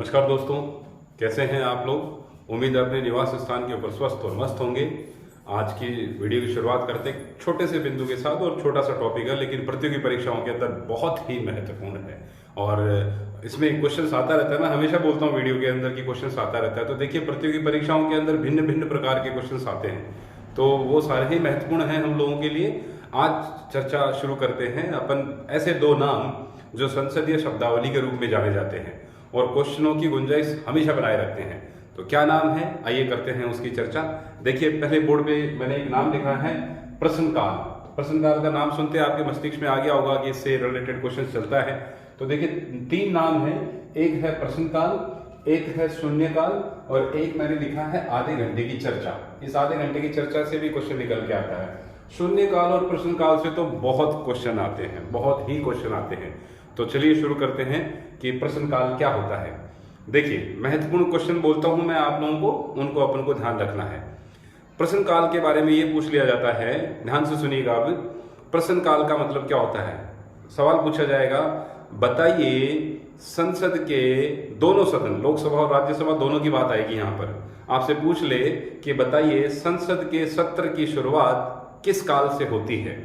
नमस्कार दोस्तों, कैसे हैं आप लोग। उम्मीद है अपने निवास स्थान के ऊपर स्वस्थ और मस्त होंगे। आज की वीडियो की शुरुआत करते हैं छोटे से बिंदु के साथ और छोटा सा टॉपिक है, लेकिन प्रतियोगी परीक्षाओं के अंदर बहुत ही महत्वपूर्ण है और इसमें क्वेश्चन आता रहता है। मैं हमेशा बोलता हूँ वीडियो के अंदर कि क्वेश्चन आता रहता है। तो देखिए, प्रतियोगी परीक्षाओं के अंदर भिन्न भिन्न प्रकार के क्वेश्चन आते हैं, तो वो सारे ही महत्वपूर्ण हैं हम लोगों के लिए। आज चर्चा शुरू करते हैं अपन ऐसे दो नाम जो संसदीय शब्दावली के रूप में जाने जाते हैं और क्वेश्चनों की गुंजाइश हमेशा बनाए रखते हैं। तो क्या नाम है, आइए करते हैं उसकी चर्चा। देखिए, पहले बोर्ड पे मैंने एक नाम लिखा है प्रश्नकाल। प्रश्नकाल का नाम सुनते आपके मस्तिष्क में आ गया होगा कि इससे रिलेटेड क्वेश्चन चलता है। तो देखिए, तीन नाम है, एक है प्रश्नकाल, एक है शून्यकाल और एक मैंने लिखा है आधे घंटे की चर्चा। इस आधे घंटे की चर्चा से भी क्वेश्चन निकल के आता है। शून्यकाल और प्रश्नकाल से तो बहुत क्वेश्चन आते हैं, बहुत ही क्वेश्चन आते हैं। तो चलिए शुरू करते हैं कि प्रश्नकाल क्या होता है। देखिए, महत्वपूर्ण क्वेश्चन बोलता हूं मैं आप लोगों को, उनको अपन को ध्यान रखना है। प्रश्नकाल के बारे में ये पूछ लिया जाता है, ध्यान से सुनिएगा। अब प्रश्नकाल का मतलब क्या होता है। सवाल पूछा जाएगा, बताइए संसद के दोनों सदन, लोकसभा और राज्यसभा दोनों की बात आएगी यहाँ पर। आपसे पूछ ले कि बताइए संसद के सत्र की शुरुआत किस काल से होती है।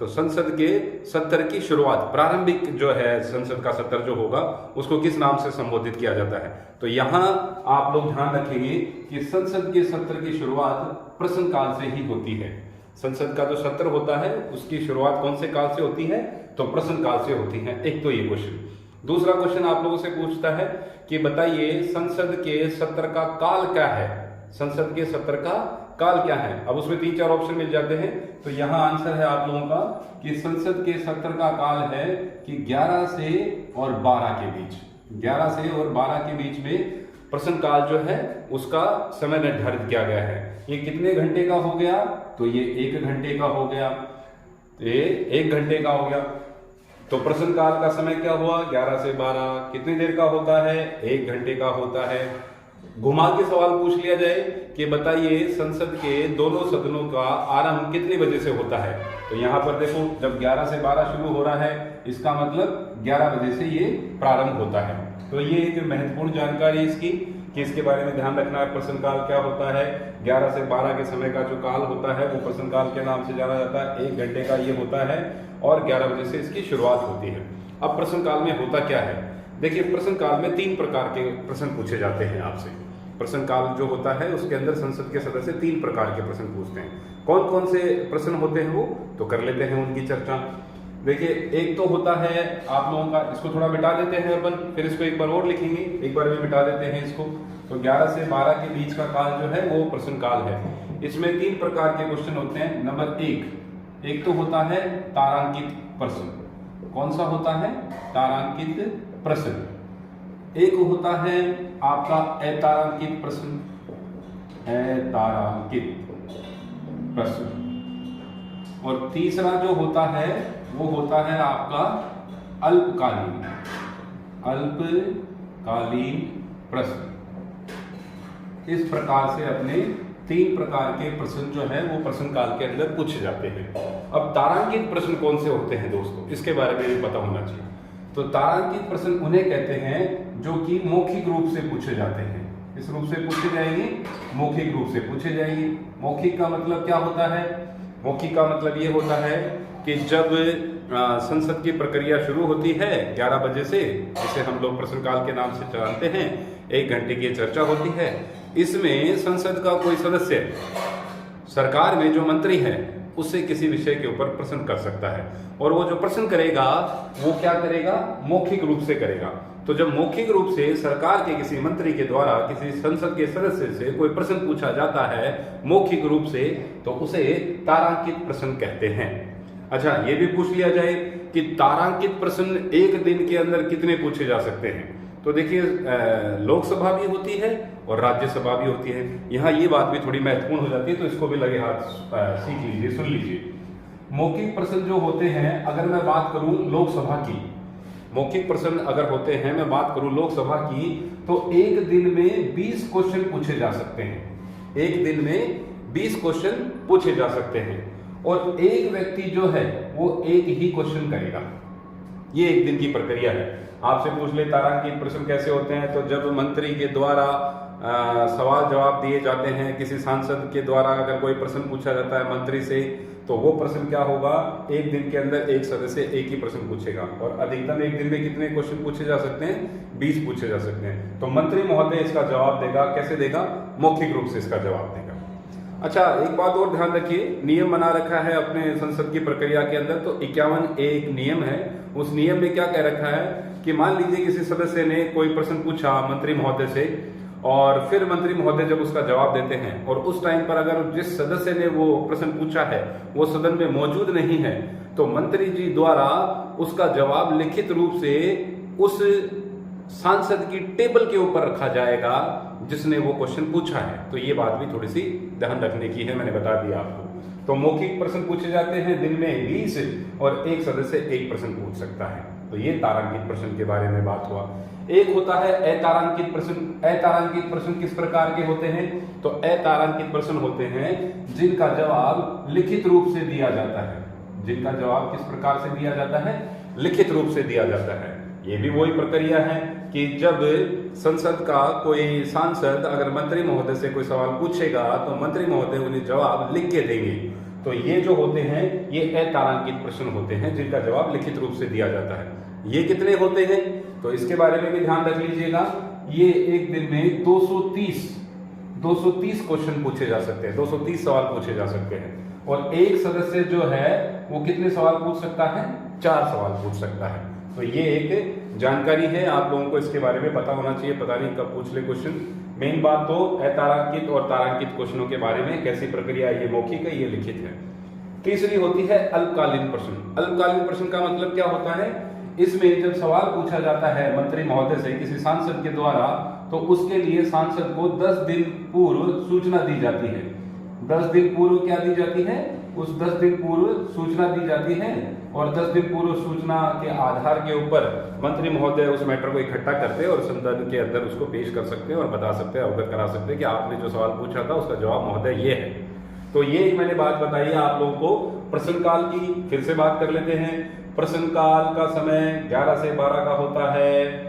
तो संसद के सत्र की शुरुआत, प्रारंभिक जो है संसद का सत्र जो होगा, उसको किस नाम से संबोधित किया जाता है। तो यहाँ आप लोग ध्यान रखेंगे कि संसद के सत्र की शुरुआत प्रश्नकाल से ही होती है। संसद का जो सत्र होता है उसकी शुरुआत कौन से काल से होती है, तो प्रश्नकाल से होती है। एक तो ये क्वेश्चन। दूसरा क्वेश्चन आप लोगों से पूछता है कि बताइए संसद के सत्र का काल क्या है। संसद के सत्र का काल क्या है। अब उसमें 3-4 ऑप्शन मिल जाते हैं। तो यहाँ आंसर है आप लोगों का कि संसद के सत्र का काल है कि 11 से और 12 के बीच, 11 से और 12 के बीच में प्रश्नकाल जो है उसका समय निर्धारित किया गया है। ये कितने घंटे का हो गया, तो ये 1 घंटे का हो गया, ये 1 घंटे का हो गया। तो प्रश्नकाल का समय क्या हुआ, 11 से 12। कितनी देर का होता है, 1 घंटे का होता है। घुमा के सवाल पूछ लिया जाए कि बताइए संसद के दोनों सदनों का आरंभ कितने बजे से होता है। तो यहाँ पर देखो, जब 11 से 12 शुरू हो रहा है, इसका मतलब 11 बजे से ये प्रारंभ होता है। तो ये एक महत्वपूर्ण जानकारी इसकी कि इसके बारे में ध्यान रखना है। प्रश्नकाल क्या होता है, 11 से 12 के समय का जो काल होता है वो प्रश्नकाल के नाम से जाना जाता है। 1 घंटे का ये होता है और 11 बजे से इसकी शुरुआत होती है। अब प्रश्नकाल में होता क्या है। देखिए, प्रश्नकाल में 3 प्रकार के प्रश्न पूछे जाते हैं आपसे। प्रश्नकाल जो होता है उसके अंदर संसद के सदस्य 3 प्रकार के प्रश्न पूछते हैं। कौन कौन से प्रश्न होते हैं वो तो कर लेते हैं उनकी चर्चा। देखिए, एक तो होता है आप लोगों का, इसको थोड़ा मिटा देते हैं अपन, फिर इसको एक बार और लिखेंगे, एक बार में मिटा देते हैं इसको। तो 11 से 12 के बीच का काल जो है वो प्रश्नकाल है। इसमें 3 प्रकार के क्वेश्चन होते हैं। नंबर 1 तो होता है तारांकित प्रश्न। कौन सा होता है, तारांकित प्रश्न। एक होता है आपका अतारांकित प्रश्न, अतारांकित प्रश्न। और तीसरा जो होता है वो होता है आपका अल्पकालीन, अल्पकालीन प्रश्न। इस प्रकार से अपने 3 प्रकार के प्रश्न जो है वो प्रश्नकाल के अंदर पूछे जाते हैं। अब तारांकित प्रश्न कौन से होते हैं दोस्तों, इसके बारे में भी पता होना चाहिए। तो तारांकित प्रश्न उन्हें कहते हैं जो कि मौखिक रूप से पूछे जाते हैं। इस रूप से पूछे जाएंगे, मौखिक रूप से पूछे जाएंगे। मौखिक का मतलब क्या होता है, मौखिक का मतलब ये होता है कि जब संसद की प्रक्रिया शुरू होती है 11 बजे से, जिसे हम लोग प्रश्नकाल के नाम से जानते हैं, 1 घंटे की चर्चा होती है। इसमें संसद का कोई सदस्य सरकार में जो मंत्री है उससे किसी विषय के ऊपर प्रश्न कर सकता है और वो जो प्रश्न करेगा वो क्या करेगा, मौखिक रूप से करेगा। तो जब मौखिक रूप से सरकार के किसी मंत्री के द्वारा किसी संसद के सदस्य से कोई प्रश्न पूछा जाता है मौखिक रूप से, तो उसे तारांकित प्रश्न कहते हैं। अच्छा, ये भी पूछ लिया जाए कि तारांकित प्रश्न 1 दिन के अंदर कितने पूछे जा सकते हैं। तो देखिए, लोकसभा भी होती है और राज्यसभा भी होती है। यहाँ ये बात भी थोड़ी महत्वपूर्ण हो जाती है, तो इसको भी लगे हाथ सीख लीजिए, सुन लीजिए। मौखिक प्रश्न जो होते हैं, अगर मैं बात करूं लोकसभा की, मौखिक प्रश्न अगर होते हैं, मैं बात करूं लोकसभा की, तो 1 दिन में 20 क्वेश्चन पूछे जा सकते हैं। 1 दिन में 20 क्वेश्चन पूछे जा सकते हैं और एक व्यक्ति जो है वो 1 ही क्वेश्चन करेगा। ये 1 दिन की प्रक्रिया है। आपसे पूछ ले तारांकित प्रश्न कैसे होते हैं, तो जब मंत्री के द्वारा सवाल जवाब दिए जाते हैं, किसी सांसद के द्वारा अगर कोई प्रश्न पूछा जाता है मंत्री से, तो वो प्रश्न क्या होगा, एक दिन के अंदर एक सदस्य एक ही प्रश्न पूछेगा और अधिकतम एक दिन में कितने क्वेश्चन पूछे जा सकते हैं, 20 पूछे जा सकते हैं। तो मंत्री महोदय इसका जवाब देगा, कैसे देगा, मौखिक रूप से इसका जवाब देगा। अच्छा, एक बात और ध्यान रखिए, नियम बना रखा है अपने संसद की प्रक्रिया के अंदर, तो 51A एक नियम है। उस नियम में क्या कह रखा है कि मान लीजिए किसी सदस्य ने कोई प्रश्न पूछा मंत्री महोदय से, और फिर मंत्री महोदय जब उसका जवाब देते हैं और उस टाइम पर अगर जिस सदस्य ने वो प्रश्न पूछा है वो सदन में मौजूद नहीं है, तो मंत्री जी द्वारा उसका जवाब लिखित रूप से उस सांसद की टेबल के ऊपर रखा जाएगा जिसने वो क्वेश्चन पूछा है। तो ये बात भी थोड़ी सी ध्यान रखने की है, मैंने बता दिया आपको। तो मौखिक प्रश्न पूछे जाते हैं दिन में 20 और एक सदस्य एक प्रश्न पूछ सकता है। तो ये तारांकित प्रश्न के बारे में बात हुआ। एक होता है अतारांकित प्रश्न। अतारांकित प्रश्न किस प्रकार के होते हैं, तो अतारांकित प्रश्न होते हैं जिनका जवाब लिखित रूप से दिया जाता है। जिनका जवाब किस प्रकार से दिया जाता है, लिखित रूप से दिया जाता है। ये भी वही प्रक्रिया है कि जब संसद का कोई सांसद अगर मंत्री महोदय से कोई सवाल पूछेगा तो मंत्री महोदय उन्हें जवाब लिख के देंगे। तो ये जो होते हैं ये अतारांकित प्रश्न होते हैं जिनका जवाब लिखित रूप से दिया जाता है। ये कितने होते हैं, तो इसके बारे में भी ध्यान रख लीजिएगा। ये एक दिन में 230 क्वेश्चन पूछे जा सकते हैं, 230 सवाल पूछे जा सकते हैं। और एक सदस्य जो है वो कितने सवाल पूछ सकता है, 4 सवाल पूछ सकता है। तो ये एक जानकारी है, आप लोगों को इसके बारे में पता होना चाहिए। पता नहीं कब पूछ ले क्वेश्चन। मेन बात तो अतारांकित और तारांकित क्वेश्चनों के बारे में, कैसी प्रक्रिया, ये मौखिक है, ये लिखित है। तीसरी होती है अल्पकालीन प्रश्न। अल्पकालीन प्रश्न का मतलब क्या होता है, इसमें जब सवाल पूछा जाता है मंत्री महोदय से किसी सांसद के द्वारा, तो उसके लिए सांसद को 10 दिन पूर्व सूचना दी जाती है। 10 दिन पूर्व क्या दी जाती है, उस 10 दिन पूर्व सूचना दी जाती है। और 10 दिन पूर्व सूचना के आधार के ऊपर मंत्री महोदय उस मैटर को इकट्ठा करते हैं और सदन के अंदर उसको पेश कर सकते हैं और बता सकते हैं, अवगत करा सकते हैं कि आपने जो सवाल पूछा था उसका जवाब महोदय ये है। तो ये एक मैंने बात बताई आप लोगों को प्रश्नकाल की। फिर से बात कर लेते हैं। प्रश्नकाल का समय 11 से 12 का होता है।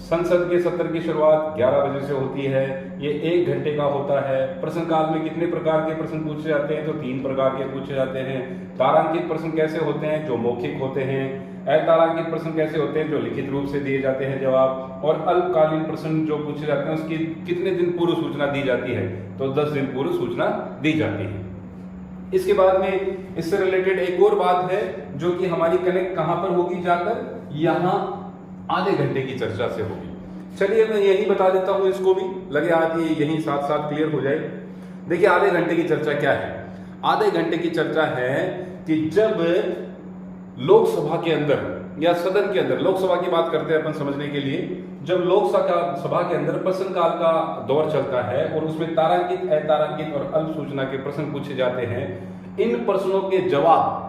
संसद के सत्र की शुरुआत 11 बजे से होती है। ये 1 घंटे का होता है। प्रश्नकाल में कितने प्रकार के प्रश्न पूछे जाते हैं, तो 3 प्रकार के पूछे जाते हैं। तारांकित प्रश्न कैसे होते हैं, जो मौखिक होते हैं। अतारांकित प्रश्न कैसे होते हैं, जो लिखित रूप से दिए जाते हैं जवाब। और अल्पकालीन प्रश्न जो पूछे जाते हैं उसकी कितने दिन पूर्व सूचना दी जाती है, तो 10 दिन पूर्व सूचना दी जाती है। इसके बाद में इससे रिलेटेड एक और बात है जो कि हमारी कनेक्ट कहां पर होगी, जाकर यहां आधे घंटे की चर्चा से होगी। चलिए मैं यही बता देता हूं, इसको भी लगे आज ये यही साथ साथ क्लियर हो जाए। देखिए आधे घंटे की चर्चा क्या है। आधे घंटे की चर्चा है कि जब लोकसभा के अंदर या सदन के अंदर, लोकसभा की बात करते हैं अपन समझने के लिए, जब लोकसभा के अंदर प्रश्नकाल का दौर चलता है और उसमें तारांकित, अतारांकित और अल्प सूचना के प्रश्न पूछे जाते हैं, इन प्रश्नों के जवाब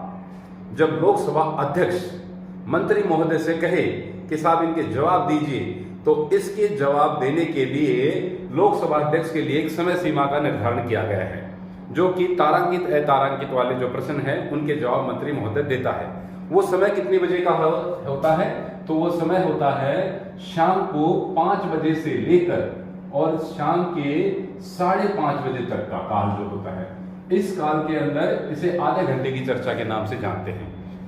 जब लोकसभा अध्यक्ष मंत्री महोदय से कहे कि साहब इनके जवाब दीजिए, तो इसके जवाब देने के लिए लोकसभा अध्यक्ष के लिए एक समय सीमा का निर्धारण किया गया है, जो कि तारांकित, अतारांकित वाले जो प्रश्न हैं उनके जवाब मंत्री महोदय देता है। वो समय कितने बजे का होता है, तो वो समय होता है शाम को 5 बजे से लेकर और शाम के 5:30 बजे तक का काल जो होता है। इस काल के अंदर इसे आधे घंटे की चर्चा के नाम से जानते हैं।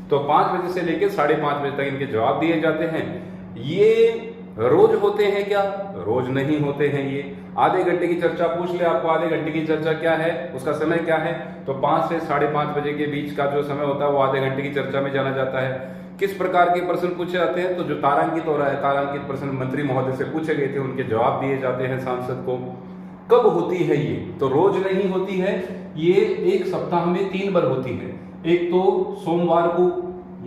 तो 5 बजे से लेकर 5:30 बजे तक इनके जवाब दिए जाते हैं। ये रोज होते हैं क्या, रोज नहीं होते हैं। ये आधे घंटे की चर्चा पूछ ले आपको, आधे घंटे की चर्चा क्या है, उसका समय क्या है, तो 5 से 5:30 बजे के बीच का जो समय होता है वो आधे घंटे की चर्चा में जाना जाता है। किस प्रकार के प्रश्न पूछे जाते हैं, तो जो तारांकित और अतारांकित प्रश्न मंत्री महोदय से पूछे गए थे उनके जवाब दिए जाते हैं सांसद को। कब होती है ये, तो रोज नहीं होती है, ये एक सप्ताह में 3 बार होती है। एक तो सोमवार को,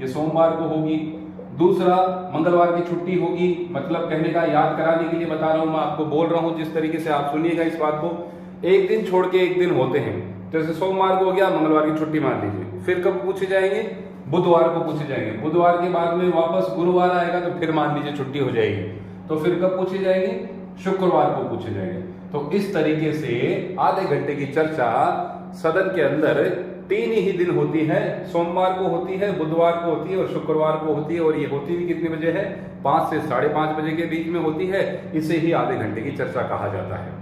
ये सोमवार को होगी। दूसरा मंगलवार की छुट्टी होगी, मतलब कहने का याद कराने के लिए बता रहा हूं, मैं आपको बोल रहा हूं जिस तरीके से आप सुनिएगा इस बात को। एक दिन छोड़ के एक दिन होते हैं, जैसे सोमवार को हो गया, मंगलवार की छुट्टी मान लीजिए। फिर कब पूछे जाएंगे, बुधवार को पूछे जाएंगे। बुधवार के बाद में वापस गुरुवार आएगा तो फिर मान लीजिए छुट्टी हो जाएगी, तो फिर कब पूछे जाएंगे, शुक्रवार को पूछे जाएंगे। तो इस तरीके से आधे घंटे की चर्चा सदन के अंदर 3 ही दिन होती है, सोमवार को होती है, बुधवार को होती है और शुक्रवार को होती है। और ये होती भी कितने बजे है? 5 से 5:30 बजे के बीच में होती है। इसे ही आधे घंटे की चर्चा कहा जाता है।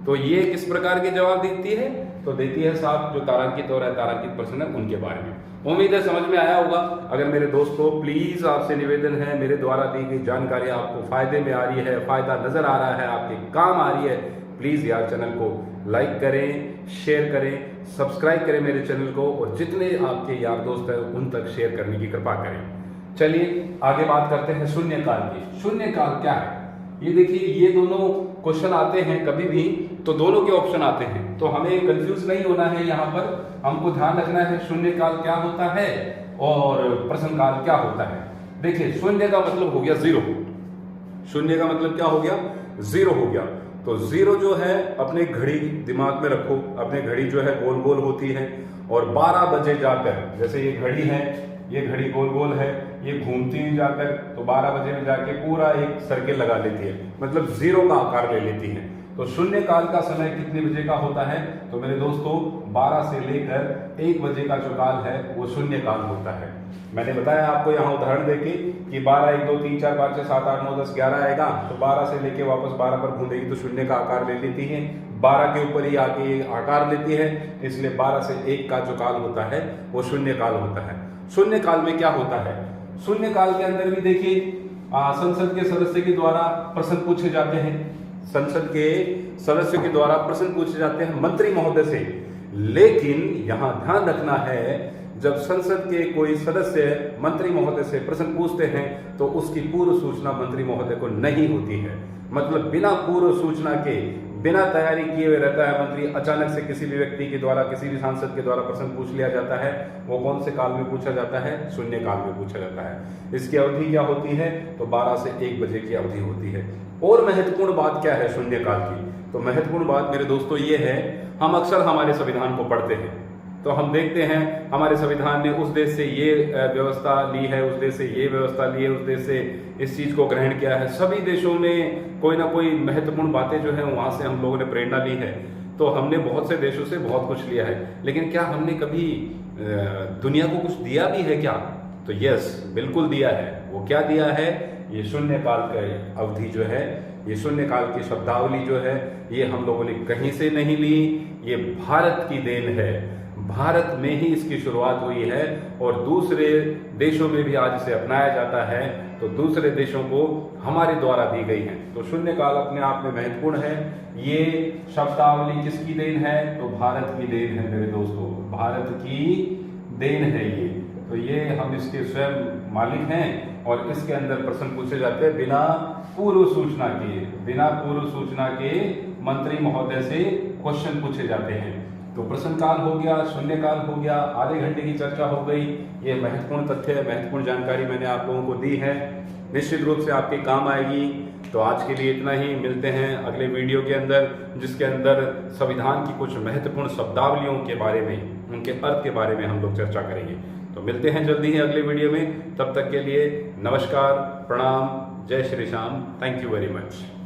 तो ये किस प्रकार के जवाब देती है? तो देती है साहब जो तारांकित और अतारांकित प्रश्न है उनके बारे में। उम्मीद है समझ में आया होगा। अगर मेरे दोस्तों प्लीज आपसे निवेदन है, मेरे द्वारा दी गई जानकारी आपको फायदे में आ रही है, फायदा नजर आ रहा है, आपके काम आ रही है, प्लीज यार चैनल को लाइक करें, शेयर करें, सब्सक्राइब करें मेरे चैनल को और जितने आपके यार दोस्त हैं उन तक शेयर करने की कृपा करें। चलिए आगे बात करते हैं शून्यकाल की। शून्यकाल क्या है? ये देखिए, ये दोनों क्वेश्चन आते हैं कभी भी तो दोनों के ऑप्शन आते हैं, तो हमें कंफ्यूज नहीं होना है। यहाँ पर हमको ध्यान रखना है शून्यकाल क्या होता है और प्रश्न काल क्या होता है। देखिए, शून्य का मतलब हो गया जीरो। शून्य का मतलब क्या हो गया? जीरो हो गया। तो जीरो जो है अपने घड़ी दिमाग में रखो, अपने घड़ी जो है गोल गोल होती है और 12 बजे जाकर, जैसे ये घड़ी है, ये घड़ी गोल गोल है, ये घूमती है जाकर तो 12 बजे में जाके पूरा एक सर्किल लगा लेती है, मतलब जीरो का आकार ले लेती है। तो शून्य काल का समय कितने बजे का होता है? तो मेरे दोस्तों 12 से लेकर 1 बजे का जो काल है वो शून्य काल होता है। मैंने बताया आपको यहाँ उदाहरण देके कि 12, 1, 2, 3, 4, 5, 6, 7, 8, 9, 10, 11 आएगा तो 12 से लेके वापस 12 पर घूमेगी तो शून्य का आकार ले लेती है। 12 के ऊपर ही आके ये आकार लेती है, इसलिए 12 से 1 का जो काल होता है वो शून्य काल होता है। शून्य काल में क्या होता है? शून्य काल के अंदर भी देखिए संसद के सदस्य के द्वारा प्रश्न पूछे जाते हैं, संसद के सदस्यों के द्वारा प्रश्न पूछे जाते हैं मंत्री महोदय से। लेकिन यहां ध्यान रखना है, जब संसद के कोई सदस्य मंत्री महोदय से प्रश्न पूछते हैं तो उसकी पूर्व सूचना मंत्री महोदय को नहीं होती है। मतलब बिना पूर्व सूचना के, बिना तैयारी किए हुए रहता है मंत्री, अचानक से किसी भी व्यक्ति के द्वारा, किसी भी सांसद के द्वारा प्रश्न पूछ लिया जाता है। वो कौन से काल में पूछा जाता है? शून्य काल में पूछा जाता है। इसकी अवधि क्या होती है? तो 12 से 1 बजे की अवधि होती है। और महत्वपूर्ण बात क्या है शून्य काल की? तो महत्वपूर्ण बात मेरे दोस्तों ये है, हम अक्सर हमारे संविधान को पढ़ते हैं तो हम देखते हैं हमारे संविधान ने उस देश से ये व्यवस्था ली है, उस देश से ये व्यवस्था ली है, उस देश से इस चीज को ग्रहण किया है। सभी देशों ने कोई ना कोई महत्वपूर्ण बातें जो है वहां से हम लोगों ने प्रेरणा ली है। तो हमने बहुत से देशों से बहुत कुछ लिया है, लेकिन क्या हमने कभी दुनिया को कुछ दिया भी है क्या? तो यस, बिल्कुल दिया है। वो क्या दिया है? ये शून्य काल का अवधि जो है, ये शून्य काल की शब्दावली जो है, ये हम लोगों ने कहीं से नहीं ली, ये भारत की देन है। भारत में ही इसकी शुरुआत हुई है और दूसरे देशों में भी आज इसे अपनाया जाता है, तो दूसरे देशों को हमारे द्वारा दी गई है। तो शून्य काल अपने आप में महत्वपूर्ण है। ये शब्दावली किसकी देन है? तो भारत की देन है मेरे दोस्तों, भारत की देन है ये। तो ये हम इसके स्वयं मालिक हैं और इसके अंदर प्रश्न पूछे जाते हैं बिना पूर्व सूचना के। बिना पूर्व सूचना के मंत्री महोदय से क्वेश्चन पूछे जाते हैं। तो प्रश्न काल हो गया, शून्य काल हो गया, आधे घंटे की चर्चा हो गई। ये महत्वपूर्ण तथ्य है, महत्वपूर्ण जानकारी मैंने आप लोगों को दी है, निश्चित रूप से आपके काम आएगी। तो आज के लिए इतना ही, मिलते हैं अगले वीडियो के अंदर, जिसके अंदर संविधान की कुछ महत्वपूर्ण शब्दावलियों के बारे में, उनके अर्थ के बारे में हम लोग चर्चा करेंगे। तो मिलते हैं जल्दी ही अगले वीडियो में। तब तक के लिए नमस्कार, प्रणाम, जय Shri Shyam, thank you very much.